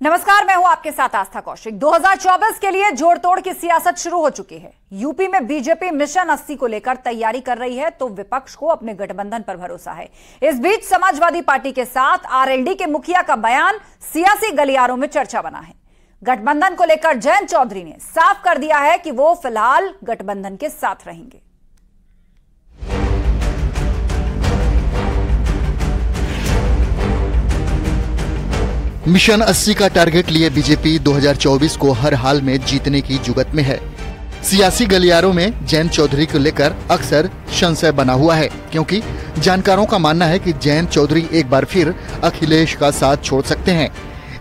नमस्कार, मैं हूं आपके साथ आस्था कौशिक। 2024 के लिए जोड़ तोड़ की सियासत शुरू हो चुकी है। यूपी में बीजेपी मिशन 80 को लेकर तैयारी कर रही है तो विपक्ष को अपने गठबंधन पर भरोसा है। इस बीच समाजवादी पार्टी के साथ आरएलडी के मुखिया का बयान सियासी गलियारों में चर्चा बना है। गठबंधन को लेकर जयंत चौधरी ने साफ कर दिया है कि वो फिलहाल गठबंधन के साथ रहेंगे। मिशन 80 का टारगेट लिए बीजेपी 2024 को हर हाल में जीतने की जुगत में है। सियासी गलियारों में जयंत चौधरी को लेकर अक्सर संशय बना हुआ है, क्योंकि जानकारों का मानना है कि जयंत चौधरी एक बार फिर अखिलेश का साथ छोड़ सकते हैं।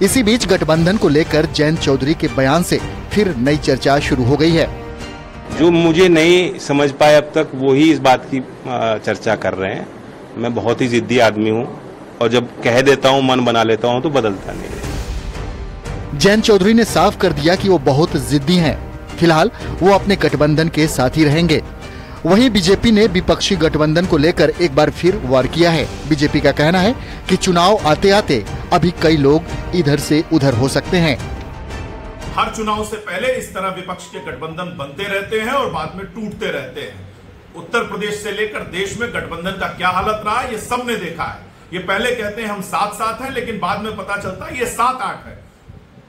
इसी बीच गठबंधन को लेकर जयंत चौधरी के बयान से फिर नई चर्चा शुरू हो गई है। जो मुझे नहीं समझ पाए अब तक वो ही इस बात की चर्चा कर रहे हैं। मैं बहुत ही जिद्दी आदमी हूँ और जब कह देता हूं, मन बना लेता हूं तो बदलता नहीं है। जयंत चौधरी ने साफ कर दिया कि वो बहुत जिद्दी हैं। फिलहाल वो अपने गठबंधन के साथ ही रहेंगे। वहीं बीजेपी ने विपक्षी गठबंधन को लेकर एक बार फिर वार किया है। बीजेपी का कहना है कि चुनाव आते आते अभी कई लोग इधर से उधर हो सकते हैं। हर चुनाव से पहले इस तरह विपक्ष के गठबंधन बनते रहते हैं और बाद में टूटते रहते हैं। उत्तर प्रदेश से लेकर देश में गठबंधन का क्या हालत रहा है, ये सबने देखा है। ये पहले कहते हैं हम साथ साथ हैं, लेकिन बाद में पता चलता है ये 7-8 है।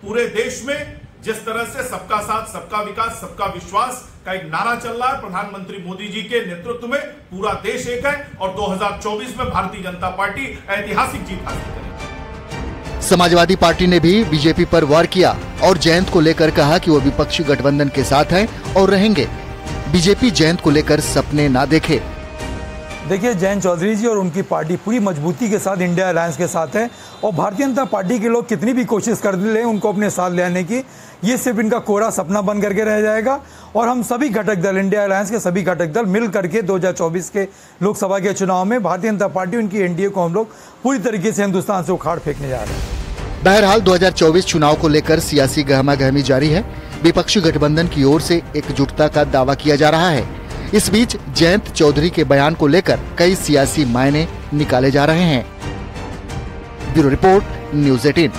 पूरे देश में जिस तरह से सबका साथ, सबका विकास, सबका विश्वास का एक नारा चल रहा है, प्रधानमंत्री मोदी जी के नेतृत्व में पूरा देश एक है और 2024 में भारतीय जनता पार्टी ऐतिहासिक जीत हासिल करेगी। समाजवादी पार्टी ने भी बीजेपी पर वार किया और जयंत को लेकर कहा कि वो विपक्षी गठबंधन के साथ हैं और रहेंगे। बीजेपी जयंत को लेकर सपने ना देखे। देखिए, जयंत चौधरी जी और उनकी पार्टी पूरी मजबूती के साथ इंडिया अलायंस के साथ है और भारतीय जनता पार्टी के लोग कितनी भी कोशिश कर ले उनको अपने साथ ले आने की, ये सिर्फ इनका कोरा सपना बन करके रह जाएगा। और हम सभी घटक दल, इंडिया अलायंस के सभी घटक दल मिल करके 2024 के लोकसभा के चुनाव में भारतीय जनता पार्टी, उनकी एनडीए को हम लोग पूरी तरीके से हिंदुस्तान से उखाड़ फेंकने जा रहे हैं। बहरहाल 2024 चुनाव को लेकर सियासी गहमागहमी जारी है। विपक्षी गठबंधन की ओर से एकजुटता का दावा किया जा रहा है। इस बीच जयंत चौधरी के बयान को लेकर कई सियासी मायने निकाले जा रहे हैं। Bureau report, news 18।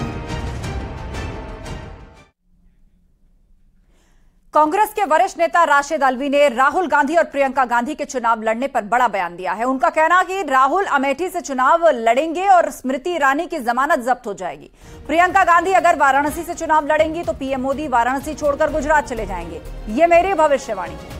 कांग्रेस के वरिष्ठ नेता राशिद अल्वी ने राहुल गांधी और प्रियंका गांधी के चुनाव लड़ने पर बड़ा बयान दिया है। उनका कहना कि राहुल अमेठी से चुनाव लड़ेंगे और स्मृति ईरानी की जमानत जब्त हो जाएगी। प्रियंका गांधी अगर वाराणसी से चुनाव लड़ेंगी तो पीएम मोदी वाराणसी छोड़कर गुजरात चले जाएंगे। ये मेरी भविष्यवाणी है।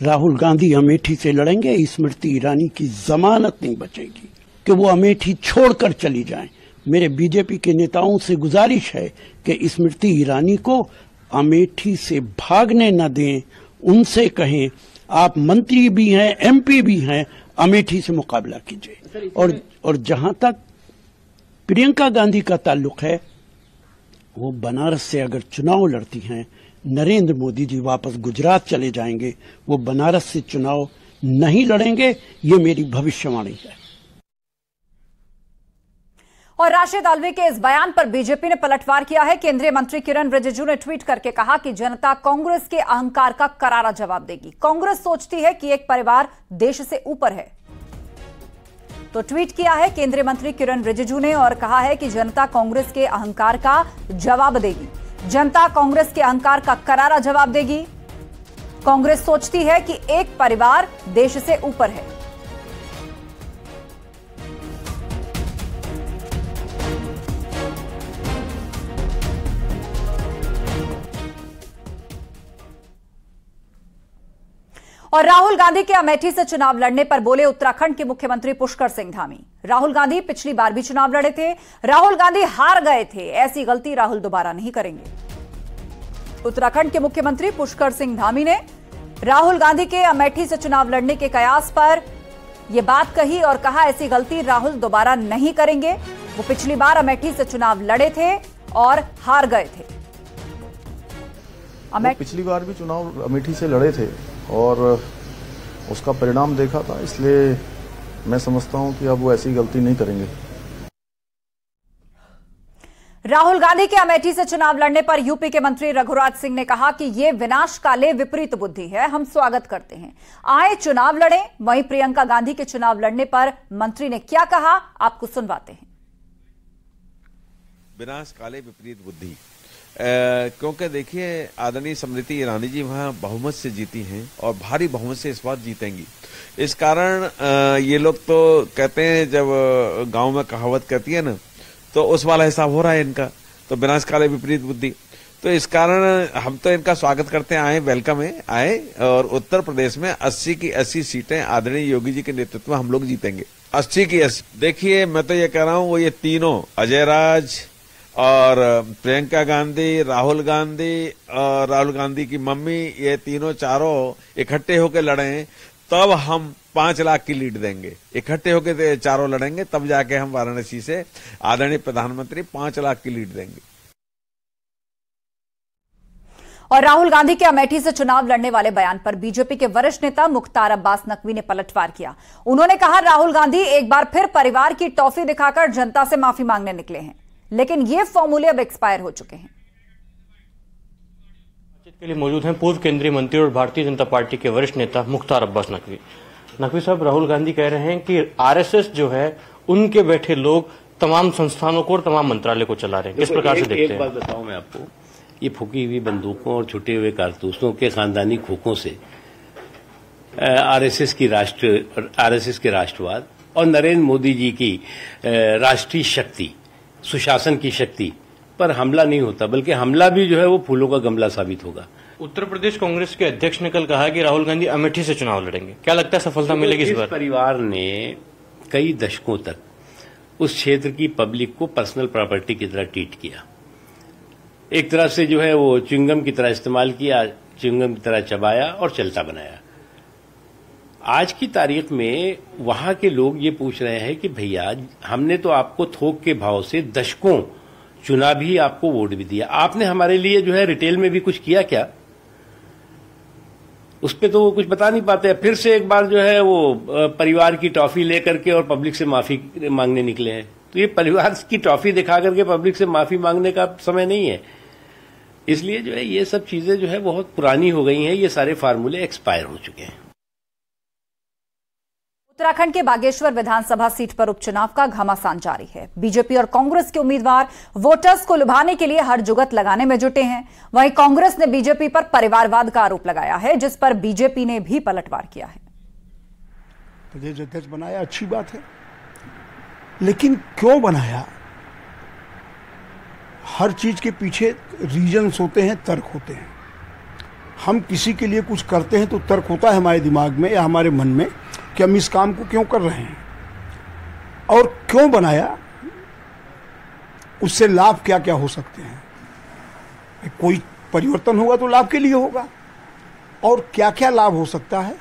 राहुल गांधी अमेठी से लड़ेंगे, स्मृति ईरानी की जमानत नहीं बचेगी कि वो अमेठी छोड़कर चली जाएं। मेरे बीजेपी के नेताओं से गुजारिश है कि स्मृति ईरानी को अमेठी से भागने न दें। उनसे कहें आप मंत्री भी हैं, एमपी भी हैं, अमेठी से मुकाबला कीजिए। और जहां तक प्रियंका गांधी का ताल्लुक है, वो बनारस से अगर चुनाव लड़ती हैं, नरेंद्र मोदी जी वापस गुजरात चले जाएंगे, वो बनारस से चुनाव नहीं लड़ेंगे। ये मेरी भविष्यवाणी है। और राशिद अल्वी के इस बयान पर बीजेपी ने पलटवार किया है। केंद्रीय मंत्री किरण रिजिजू ने ट्वीट करके कहा कि जनता कांग्रेस के अहंकार का करारा जवाब देगी। कांग्रेस सोचती है कि एक परिवार देश से ऊपर है। तो ट्वीट किया है केंद्रीय मंत्री किरण रिजिजू ने और कहा है कि जनता कांग्रेस के अहंकार का जवाब देगी। जनता कांग्रेस के अहंकार का करारा जवाब देगी। कांग्रेस सोचती है कि एक परिवार देश से ऊपर है। और राहुल गांधी के अमेठी से चुनाव लड़ने पर बोले उत्तराखंड के मुख्यमंत्री पुष्कर सिंह धामी। राहुल गांधी पिछली बार भी चुनाव लड़े थे, राहुल गांधी हार गए थे। ऐसी गलती राहुल दोबारा नहीं करेंगे। उत्तराखंड के मुख्यमंत्री पुष्कर सिंह धामी ने राहुल गांधी के अमेठी से चुनाव लड़ने के कयास पर यह बात कही और कहा ऐसी गलती राहुल दोबारा नहीं करेंगे। वो पिछली बार अमेठी से चुनाव लड़े थे और हार गए थे। पिछली बार भी चुनाव अमेठी से लड़े थे और उसका परिणाम देखा था, इसलिए मैं समझता हूं कि अब वो ऐसी गलती नहीं करेंगे। राहुल गांधी के अमेठी से चुनाव लड़ने पर यूपी के मंत्री रघुराज सिंह ने कहा कि यह विनाशकाले विपरीत बुद्धि है, हम स्वागत करते हैं, आए चुनाव लड़ें। वहीं प्रियंका गांधी के चुनाव लड़ने पर मंत्री ने क्या कहा, आपको सुनवाते हैं। विनाशकाले विपरीत बुद्धि, क्योंकि देखिए आदरणीय स्मृति ईरानी जी वहां बहुमत से जीती हैं और भारी बहुमत से इस बार जीतेंगी। इस कारण ये लोग तो कहते हैं, जब गांव में कहावत कहती है ना, तो उस वाला हिसाब हो रहा है इनका, तो विनाशकाले विपरीत बुद्धि। तो इस कारण हम तो इनका स्वागत करते हैं, आए, वेलकम है, आए। और उत्तर प्रदेश में 80 की 80 सीटें आदरणीय योगी जी के नेतृत्व में हम लोग जीतेंगे, 80 की 80। देखिए मैं तो ये कह रहा हूँ, वो ये तीनों अजय राज और प्रियंका गांधी, राहुल गांधी और राहुल गांधी की मम्मी, ये तीनों चारों इकट्ठे होकर लड़े, तब हम 5 लाख की लीड देंगे। इकट्ठे होकर चारों लड़ेंगे, तब जाके हम वाराणसी से आदरणीय प्रधानमंत्री 5 लाख की लीड देंगे। और राहुल गांधी के अमेठी से चुनाव लड़ने वाले बयान पर बीजेपी के वरिष्ठ नेता मुख्तार अब्बास नकवी ने पलटवार किया। उन्होंने कहा, राहुल गांधी एक बार फिर परिवार की टॉफी दिखाकर जनता से माफी मांगने निकले हैं, लेकिन ये फॉर्मूले अब एक्सपायर हो चुके हैं। के लिए मौजूद हैं पूर्व केंद्रीय मंत्री और भारतीय जनता पार्टी के वरिष्ठ नेता मुख्तार अब्बास नकवी। नकवी साहब, राहुल गांधी कह रहे हैं कि आरएसएस जो है, उनके बैठे लोग तमाम संस्थानों को और तमाम मंत्रालय को चला रहे हैं। किस प्रकार से देखते हैं? एक बात बताऊं मैं आपको, ये फूकी हुई बंदूकों और छुटे हुए कारतूसों के खानदानी खोखों से आरएसएस के राष्ट्रवाद और नरेंद्र मोदी जी की राष्ट्रीय शक्ति, सुशासन की शक्ति पर हमला नहीं होता, बल्कि हमला भी जो है वो फूलों का गमला साबित होगा। उत्तर प्रदेश कांग्रेस के अध्यक्ष ने कल कहा कि राहुल गांधी अमेठी से चुनाव लड़ेंगे, क्या लगता है सफलता मिलेगी इस बार? परिवार ने कई दशकों तक उस क्षेत्र की पब्लिक को पर्सनल प्रॉपर्टी की तरह ट्रीट किया, एक तरह से जो है वो च्युइंगम की तरह इस्तेमाल किया, च्युइंगम की तरह चबाया और चलता बनाया। आज की तारीख में वहां के लोग ये पूछ रहे हैं कि भैया, हमने तो आपको थोक के भाव से दशकों चुना भी, आपको वोट भी दिया, आपने हमारे लिए जो है रिटेल में भी कुछ किया क्या? उस पे तो वो कुछ बता नहीं पाते। फिर से एक बार जो है वो परिवार की टॉफी लेकर के और पब्लिक से माफी मांगने निकले हैं। तो ये परिवार की टॉफी दिखा करके पब्लिक से माफी मांगने का समय नहीं है। इसलिए जो है ये सब चीजें जो है बहुत पुरानी हो गई हैं, ये सारे फार्मूले एक्सपायर हो चुके हैं। उत्तराखंड के बागेश्वर विधानसभा सीट पर उपचुनाव का घमासान जारी है। बीजेपी और कांग्रेस के उम्मीदवार वोटर्स को लुभाने के लिए हर जुगत लगाने में जुटे हैं। वहीं कांग्रेस ने बीजेपी पर परिवारवाद का आरोप लगाया है, जिस पर बीजेपी ने भी पलटवार किया है। प्रदेश अध्यक्ष बनाया, अच्छी बात है, लेकिन क्यों बनाया? हर चीज के पीछे रीजन्स होते हैं, तर्क होते हैं। हम किसी के लिए कुछ करते हैं तो तर्क होता है हमारे दिमाग में या हमारे मन में कि हम इस काम को क्यों कर रहे हैं और क्यों बनाया, उससे लाभ क्या क्या हो सकते हैं। कोई परिवर्तन होगा तो लाभ के लिए होगा, और क्या क्या लाभ हो सकता है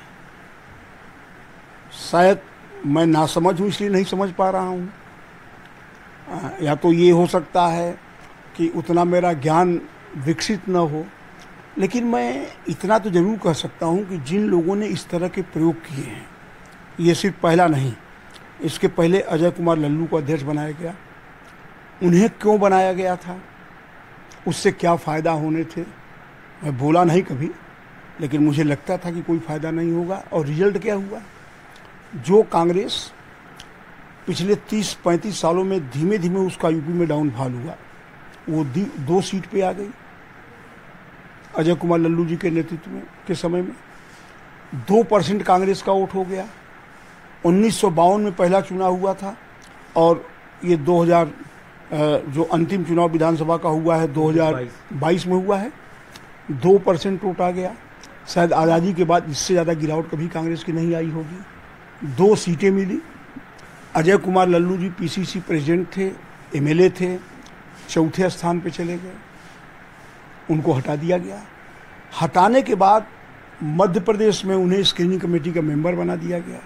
शायद मैं नासमझ हूं इसलिए नहीं समझ पा रहा हूं। या तो ये हो सकता है कि उतना मेरा ज्ञान विकसित न हो, लेकिन मैं इतना तो जरूर कह सकता हूं कि जिन लोगों ने इस तरह के प्रयोग किए हैं, ये सिर्फ पहला नहीं, इसके पहले अजय कुमार लल्लू को अध्यक्ष बनाया गया, उन्हें क्यों बनाया गया था, उससे क्या फ़ायदा होने थे, मैं बोला नहीं कभी, लेकिन मुझे लगता था कि कोई फ़ायदा नहीं होगा। और रिजल्ट क्या हुआ? जो कांग्रेस पिछले 30-35 सालों में धीमे धीमे उसका यूपी में डाउनफॉल हुआ, वो 2 सीट पे आ गई। अजय कुमार लल्लू जी के नेतृत्व में के समय में 2% कांग्रेस का वोट हो गया। 1952 में पहला चुनाव हुआ था और ये 2000 जो अंतिम चुनाव विधानसभा का हुआ है 2022 में हुआ है, 2% वोट आ गया। शायद आज़ादी के बाद इससे ज़्यादा गिरावट कभी कांग्रेस की नहीं आई होगी। 2 सीटें मिली। अजय कुमार लल्लू जी पीसीसी प्रेसिडेंट थे, एमएलए थे, चौथे स्थान पे चले गए, उनको हटा दिया गया। हटाने के बाद मध्य प्रदेश में उन्हें स्क्रीनिंग कमेटी का मेंबर बना दिया गया।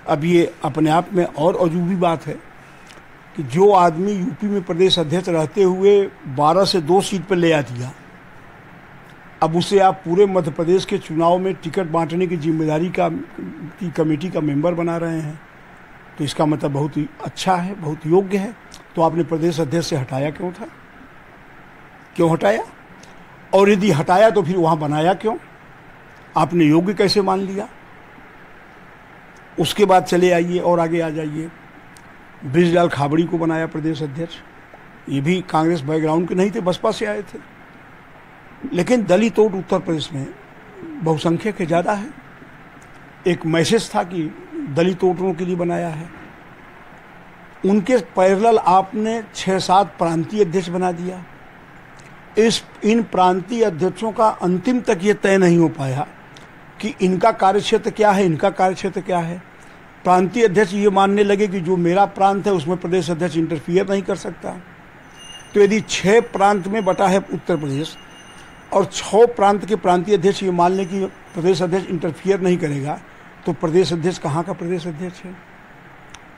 अब ये अपने आप में और अजूबी बात है कि जो आदमी यूपी में प्रदेश अध्यक्ष रहते हुए 12 से 2 सीट पर ले आ दिया, अब उसे आप पूरे मध्य प्रदेश के चुनाव में टिकट बांटने की जिम्मेदारी की कमेटी का मेंबर बना रहे हैं, तो इसका मतलब बहुत ही अच्छा है, बहुत योग्य है। तो आपने प्रदेश अध्यक्ष से हटाया क्यों था? क्यों हटाया? और यदि हटाया तो फिर वहां बनाया क्यों? आपने योग्य कैसे मान लिया? उसके बाद चले आइए और आगे आ जाइए। बृजलाल खाबड़ी को बनाया प्रदेश अध्यक्ष। ये भी कांग्रेस बैकग्राउंड के नहीं थे, बसपा से आए थे, लेकिन दलित वोट उत्तर प्रदेश में बहुसंख्यक ज़्यादा है। एक मैसेज था कि दलित वोटरों के लिए बनाया है। उनके पैरेलल आपने 6-7 प्रांतीय अध्यक्ष बना दिया। इन प्रांतीय अध्यक्षों का अंतिम तक ये तय नहीं हो पाया कि इनका कार्यक्षेत्र क्या है, इनका कार्यक्षेत्र क्या है। प्रांतीय अध्यक्ष ये मानने लगे कि जो मेरा प्रांत है उसमें प्रदेश अध्यक्ष इंटरफियर नहीं कर सकता। तो यदि 6 प्रांत में बटा है उत्तर प्रदेश और 6 प्रांत के प्रांतीय अध्यक्ष ये मान लें कि प्रदेश अध्यक्ष इंटरफियर नहीं करेगा, तो प्रदेश अध्यक्ष कहाँ का प्रदेश अध्यक्ष है?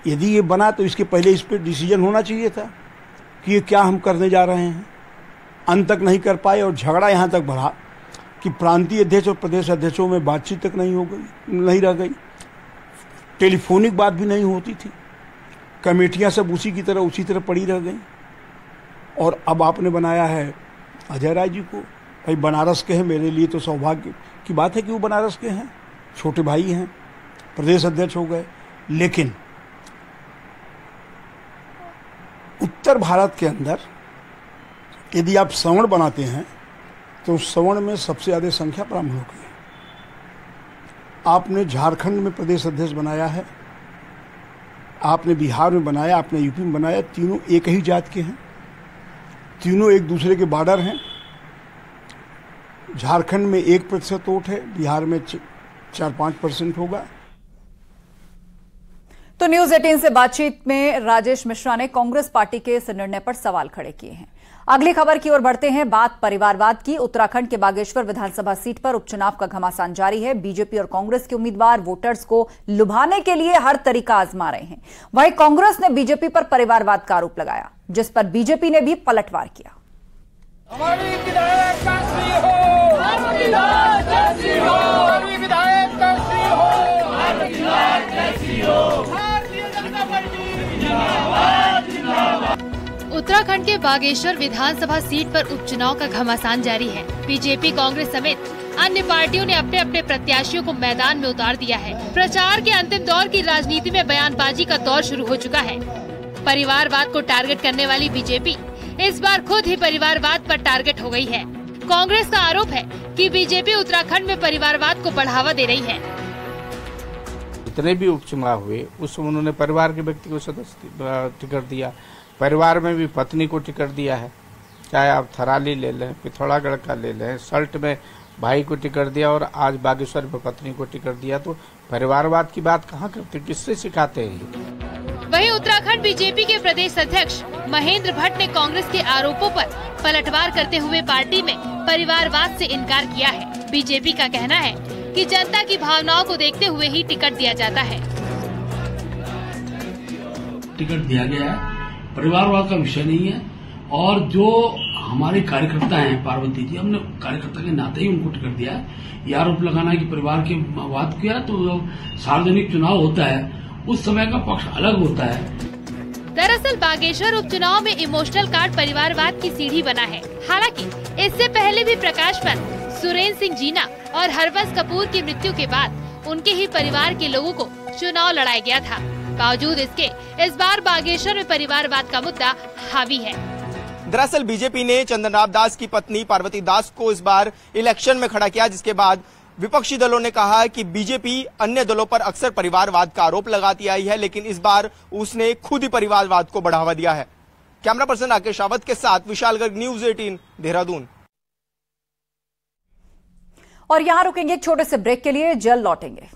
यदि ये बना तो इसके पहले इस पर डिसीजन होना चाहिए था कि ये क्या हम करने जा रहे हैं। अंत तक नहीं कर पाए और झगड़ा यहाँ तक बढ़ा कि प्रांतीय अध्यक्ष और प्रदेश अध्यक्षों में बातचीत तक नहीं रह गई। टेलीफोनिक बात भी नहीं होती थी। कमेटियाँ सब उसी तरह पड़ी रह गई। और अब आपने बनाया है अजय राय जी को। भाई बनारस के हैं, मेरे लिए तो सौभाग्य की बात है कि वो बनारस के हैं, छोटे भाई हैं, प्रदेश अध्यक्ष हो गए। लेकिन उत्तर भारत के अंदर यदि आप सवर्ण बनाते हैं तो सवर्ण में सबसे ज़्यादा संख्या ब्राह्मणों की है। आपने झारखंड में प्रदेश अध्यक्ष बनाया है, आपने बिहार में बनाया, आपने यूपी में बनाया। तीनों एक ही जात के हैं, तीनों एक दूसरे के बॉर्डर हैं। झारखंड में 1% वोट है, बिहार में 4-5% होगा। तो न्यूज 18 से बातचीत में राजेश मिश्रा ने कांग्रेस पार्टी के इस निर्णय पर सवाल खड़े किए हैं। अगली खबर की ओर बढ़ते हैं। बात परिवारवाद की। उत्तराखंड के बागेश्वर विधानसभा सीट पर उपचुनाव का घमासान जारी है। बीजेपी और कांग्रेस के उम्मीदवार वोटर्स को लुभाने के लिए हर तरीका आजमा रहे हैं। वहीं कांग्रेस ने बीजेपी पर परिवारवाद का आरोप लगाया, जिस पर बीजेपी ने भी पलटवार किया। हमारी विधायक कैसी हो, हमारी विधायक कैसी हो, हमारी विधायक कैसी हो, हमारी विधायक कैसी हो, भारतीय जनता पार्टी जिंदाबाद जिंदाबाद। उत्तराखंड के बागेश्वर विधानसभा सीट पर उपचुनाव का घमासान जारी है। बीजेपी, कांग्रेस समेत अन्य पार्टियों ने अपने अपने प्रत्याशियों को मैदान में उतार दिया है। प्रचार के अंतिम दौर की राजनीति में बयानबाजी का दौर शुरू हो चुका है। परिवारवाद को टारगेट करने वाली बीजेपी इस बार खुद ही परिवारवाद पर टारगेट हो गई है। कांग्रेस का आरोप है कि बीजेपी उत्तराखंड में परिवारवाद को बढ़ावा दे रही है। जितने भी उपचुनाव हुए उसमें उन्होंने परिवार के व्यक्ति को सदस्य टिकट दिया, परिवार में भी पत्नी को टिकट दिया है। चाहे आप थराली ले लें, पिथौरागढ़ का ले लें, सल्ट में भाई को टिकट दिया और आज बागेश्वर में पत्नी को टिकट दिया। तो परिवारवाद की बात कहाँ करते, किससे सिखाते हैं? वहीं उत्तराखंड बीजेपी के प्रदेश अध्यक्ष महेंद्र भट्ट ने कांग्रेस के आरोपों पर पलटवार करते हुए पार्टी में परिवारवाद से इनकार किया है। बीजेपी का कहना है कि जनता की भावनाओं को देखते हुए ही टिकट दिया जाता है। टिकट दिया गया है, परिवारवाद का विषय नहीं है। और जो हमारे कार्यकर्ता हैं, पार्वती जी, हमने कार्यकर्ता के नाते ही उनको टिकट दिया है। ये आरोप लगाना है कि परिवार के वाद किया, तो सार्वजनिक चुनाव होता है उस समय का पक्ष अलग होता है। दरअसल बागेश्वर उपचुनाव में इमोशनल कार्ड परिवारवाद की सीढ़ी बना है। हालांकि इससे पहले भी प्रकाश पंत, सुरेंद्र सिंह जीना और हरबंस कपूर की मृत्यु के बाद उनके ही परिवार के लोगों को चुनाव लड़ाया गया था। बावजूद इसके इस बार बागेश्वर में परिवारवाद का मुद्दा हावी है। दरअसल बीजेपी ने चंद्रनाथ दास की पत्नी पार्वती दास को इस बार इलेक्शन में खड़ा किया, जिसके बाद विपक्षी दलों ने कहा कि बीजेपी अन्य दलों पर अक्सर परिवारवाद का आरोप लगाती आई है, लेकिन इस बार उसने खुद ही परिवारवाद को बढ़ावा दिया है। कैमरा पर्सन राकेश रावत के साथ विशाल गर्ग, न्यूज 18 देहरादून। और यहाँ रुकेंगे एक छोटे से ब्रेक के लिए, जल्द लौटेंगे।